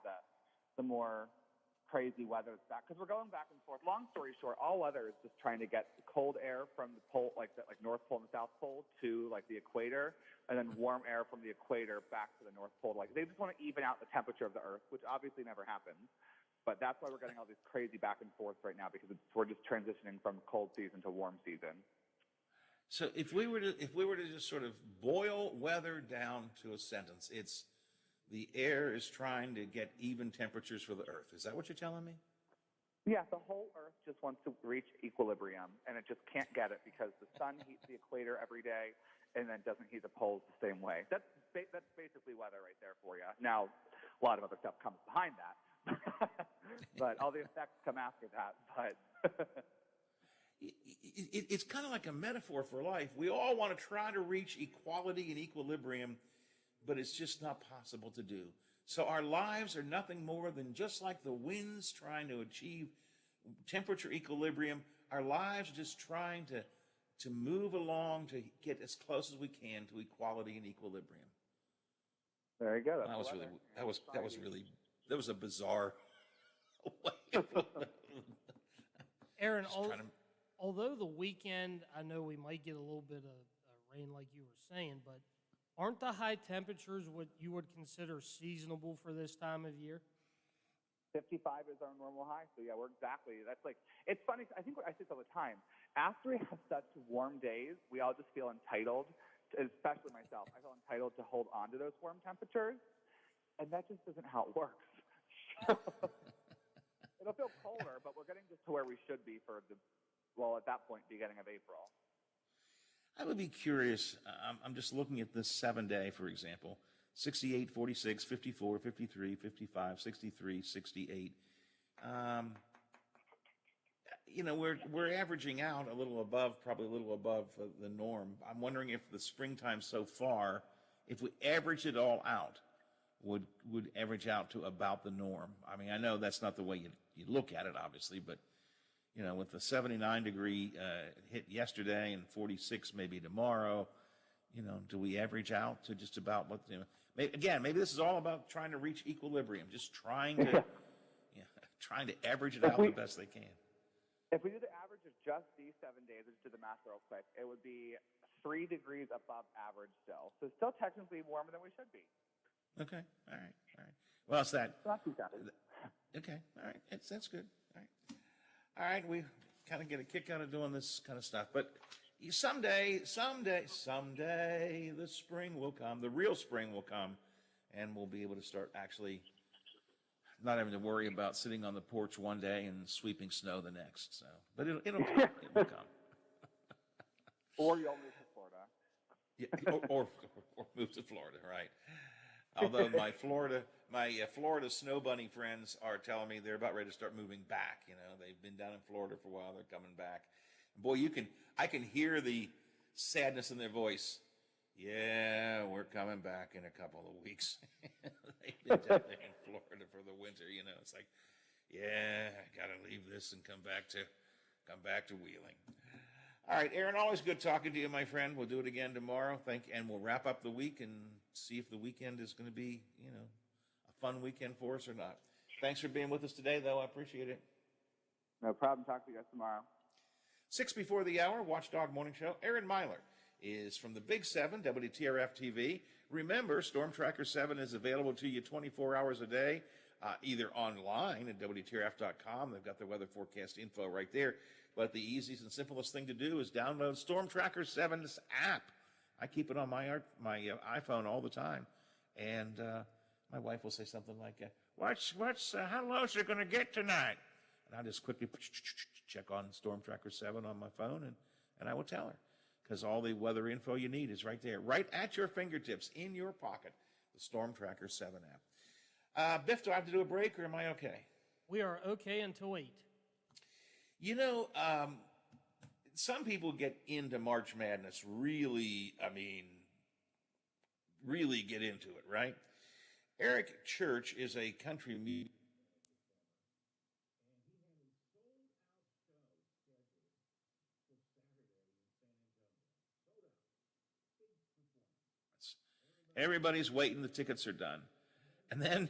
the more crazy weather back, because we're going back and forth. Long story short, all weather is just trying to get cold air from the pole, like North Pole and the South Pole, to like the equator, and then warm air from the equator back to the North Pole. Like they just want to even out the temperature of the Earth, which obviously never happens. But that's why we're getting all these crazy back and forth right now, because we're just transitioning from cold season to warm season. So if we were to just sort of boil weather down to a sentence, it's the air is trying to get even temperatures for the Earth. Is that what you're telling me? Yeah, the whole Earth just wants to reach equilibrium, and it just can't get it because the sun heats the equator every day and then doesn't heat the poles the same way. That's basically weather right there for you. Now, a lot of other stuff comes behind that, but all the effects come after that. But it's kind of like a metaphor for life. We all want to try to reach equality and equilibrium, but it's just not possible to do. So our lives are nothing more than just like the winds trying to achieve temperature equilibrium. Our lives are just trying to move along to get as close as we can to equality and equilibrium. There you go. That was a bizarre way. Aaron, although the weekend, I know we might get a little bit of rain like you were saying, but aren't the high temperatures what you would consider seasonable for this time of year? 55 is our normal high, so yeah, that's like, it's funny, I think I say this all the time, after we have such warm days, we all just feel entitled, especially myself, I feel entitled to hold on to those warm temperatures, and that just isn't how it works. It'll feel colder, but we're getting just to where we should be at that point, beginning of April. I would be curious. I'm just looking at this 7-day, for example, 68, 46, 54, 53, 55, 63, 68. We're averaging out probably a little above the norm. I'm wondering if the springtime so far, if we average it all out, would average out to about the norm. I mean, I know that's not the way you look at it, obviously, but with the 79-degree hit yesterday and 46 maybe tomorrow, do we average out to just about what, maybe this is all about trying to reach equilibrium, just trying to average it out the best they can. If we do the average of just these 7 days, let's do the math real quick, it would be 3 degrees above average still. So still technically warmer than we should be. Okay. All right. Well, it's that. Not too bad. Okay. All right. That's good. All right. We kind of get a kick out of doing this kind of stuff. But someday, the spring will come. The real spring will come. And we'll be able to start actually not having to worry about sitting on the porch one day and sweeping snow the next. So, but it'll come. It will come. Or you'll move to Florida. Yeah, or move to Florida, right? Although my Florida snow bunny friends are telling me they're about ready to start moving back. They've been down in Florida for a while. They're coming back. Boy, I can hear the sadness in their voice. Yeah, we're coming back in a couple of weeks. They've been down there in Florida for the winter. It's like, yeah, I got to leave this and come back to Wheeling. All right, Aaron, always good talking to you, my friend. We'll do it again tomorrow. And we'll wrap up the week and see if the weekend is going to be, a fun weekend for us or not. Thanks for being with us today, though. I appreciate it. No problem. Talk to you guys tomorrow. 6 before the hour, Watchdog Morning Show. Aaron Myler is from the Big 7, WTRF TV. Remember, Storm Tracker 7 is available to you 24 hours a day either online at WTRF.com. They've got their weather forecast info right there. But the easiest and simplest thing to do is download Storm Tracker 7's app. I keep it on my iPhone all the time. And my wife will say something like, how low is it going to get tonight? And I'll just quickly check on Storm Tracker 7 on my phone, and I will tell her. Because all the weather info you need is right there, right at your fingertips, in your pocket, the Storm Tracker 7 app. Biff, do I have to do a break, or am I okay? We are okay until 8. You know, some people get into March Madness really get into it, right? Eric Church is a country music. Everybody's waiting. The tickets are done. And then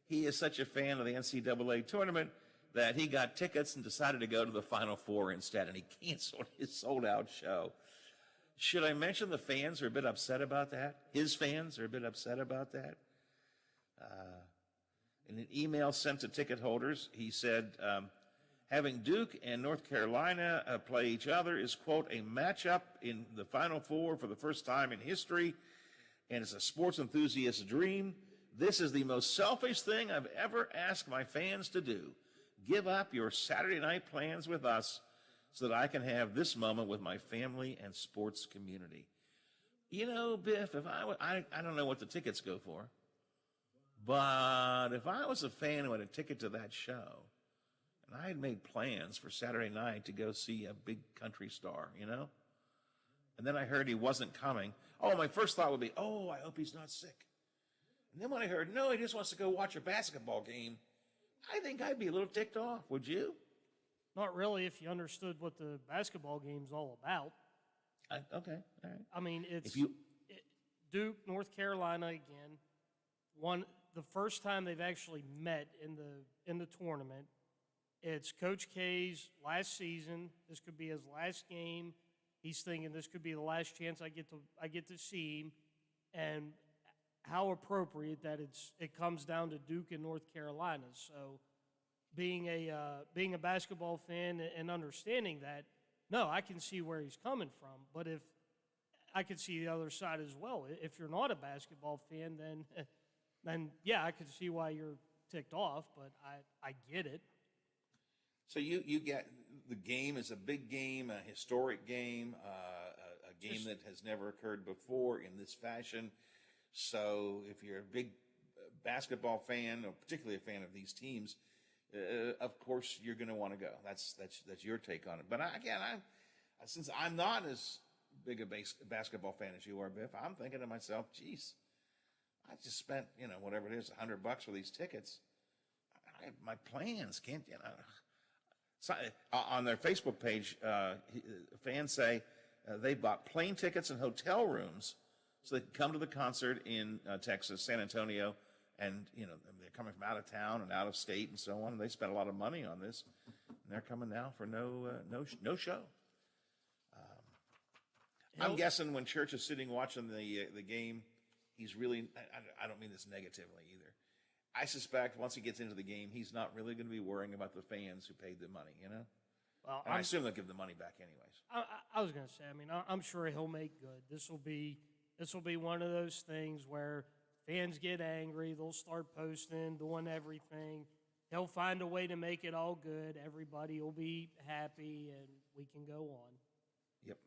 he is such a fan of the NCAA tournament that he got tickets and decided to go to the Final Four instead, and he canceled his sold-out show. Should I mention the fans are a bit upset about that? His fans are a bit upset about that. In an email sent to ticket holders, he said, having Duke and North Carolina play each other is, quote, a matchup in the Final Four for the first time in history, and it's a sports enthusiast's dream. This is the most selfish thing I've ever asked my fans to do. Give up your Saturday night plans with us so that I can have this moment with my family and sports community. You know, Biff, if I don't know what the tickets go for, but if I was a fan who had a ticket to that show, and I had made plans for Saturday night to go see a big country star, you know, and then I heard he wasn't coming, my first thought would be, I hope he's not sick. And then when I heard, no, he just wants to go watch a basketball game, I think I'd be a little ticked off. Would you? Not really, if you understood what the basketball game's all about. Okay, all right. I mean, Duke, North Carolina again. The first time they've actually met in the tournament. It's Coach K's last season. This could be his last game. He's thinking this could be the last chance I get to see him, and how appropriate that it comes down to Duke and North Carolina. So, being a basketball fan and understanding that, no, I can see where he's coming from. But if I could see the other side as well. If you're not a basketball fan, then yeah, I could see why you're ticked off. But I get it. So you get the game is a big game, a historic game, a game that has never occurred before in this fashion. So if you're a big basketball fan, or particularly a fan of these teams, of course you're going to want to go. That's your take on it. But since I'm not as big a basketball fan as you are, Biff, I'm thinking to myself, geez, I just spent whatever it is, $100 for these tickets. My plans can't So, on their Facebook page, fans say they bought plane tickets and hotel rooms so they can come to the concert in Texas, San Antonio, and they're coming from out of town and out of state and so on. And they spent a lot of money on this, and they're coming now for no show. I'm guessing when Church is sitting watching the game, he's really. I don't mean this negatively either. I suspect once he gets into the game, he's not really going to be worrying about the fans who paid the money, Well, and I assume they'll give the money back anyways. I was going to say, I'm sure he'll make good. This will be one of those things where fans get angry, they'll start posting, doing everything. He'll find a way to make it all good. Everybody will be happy, and we can go on. Yep.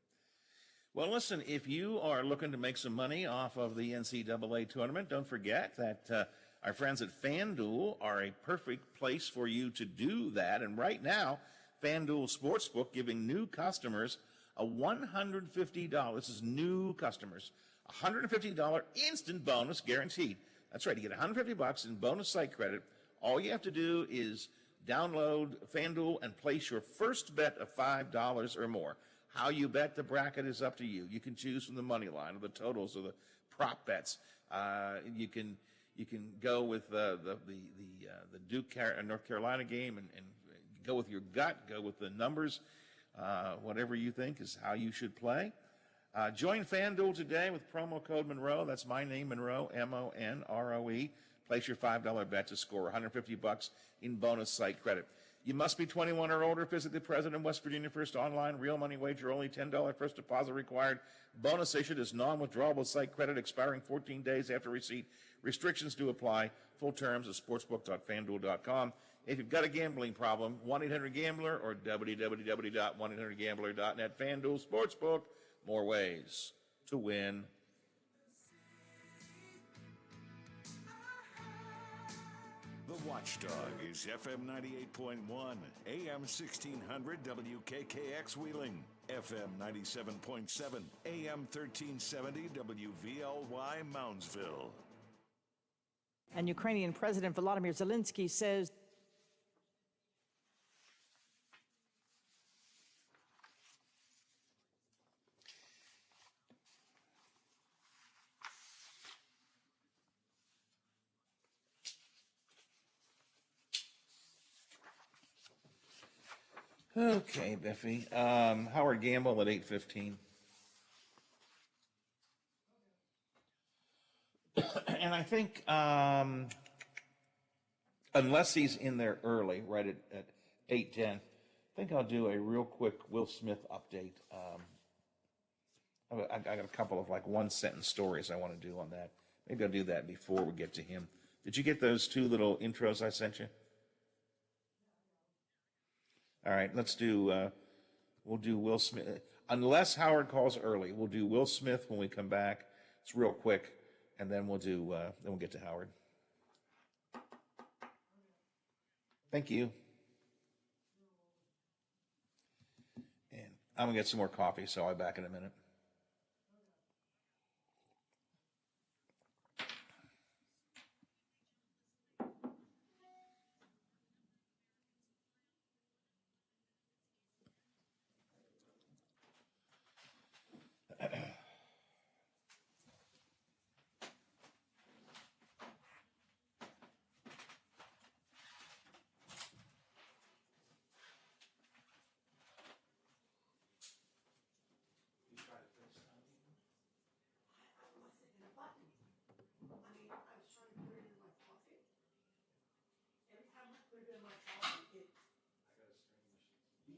Well, listen, if you are looking to make some money off of the NCAA tournament, don't forget that our friends at FanDuel are a perfect place for you to do that. And right now, FanDuel Sportsbook giving new customers a $150, this is new customers, $150 instant bonus guaranteed. That's right, you get $150 in bonus site credit. All you have to do is download FanDuel and place your first bet of $5 or more. How you bet the bracket is up to you. You can choose from the money line or the totals or the prop bets. You can go with the Duke North Carolina game and go with your gut, go with the numbers, whatever you think is how you should play. Join FanDuel today with promo code Monroe. That's my name, Monroe, M-O-N-R-O-E. Place your $5 bet to score $150 in bonus site credit. You must be 21 or older, physically present in West Virginia. First online, real money wager, only $10 first deposit required. Bonus issued is non-withdrawable site credit expiring 14 days after receipt. Restrictions do apply. Full terms at sportsbook.fanduel.com. If you've got a gambling problem, 1-800-GAMBLER or www.1800gambler.net. FanDuel Sportsbook, more ways to win. The Watchdog is FM 98.1, AM 1600 WKKX Wheeling, FM 97.7, AM 1370 WVLY Moundsville. And Ukrainian President Volodymyr Zelensky says Okay, Biffy. Howard Gamble at 8:15. And I think, unless he's in there early, right at 8:10, I think I'll do a real quick Will Smith update. I got a couple of like one-sentence stories I want to do on that. Maybe I'll do that before we get to him. Did you get those two little intros I sent you? All right, let's do, we'll do Will Smith. Unless Howard calls early, we'll do Will Smith when we come back. It's real quick, and then we'll do, then we'll get to Howard. Thank you. And I'm gonna get some more coffee, so I'll be back in a minute. Every time I put it in my coffee,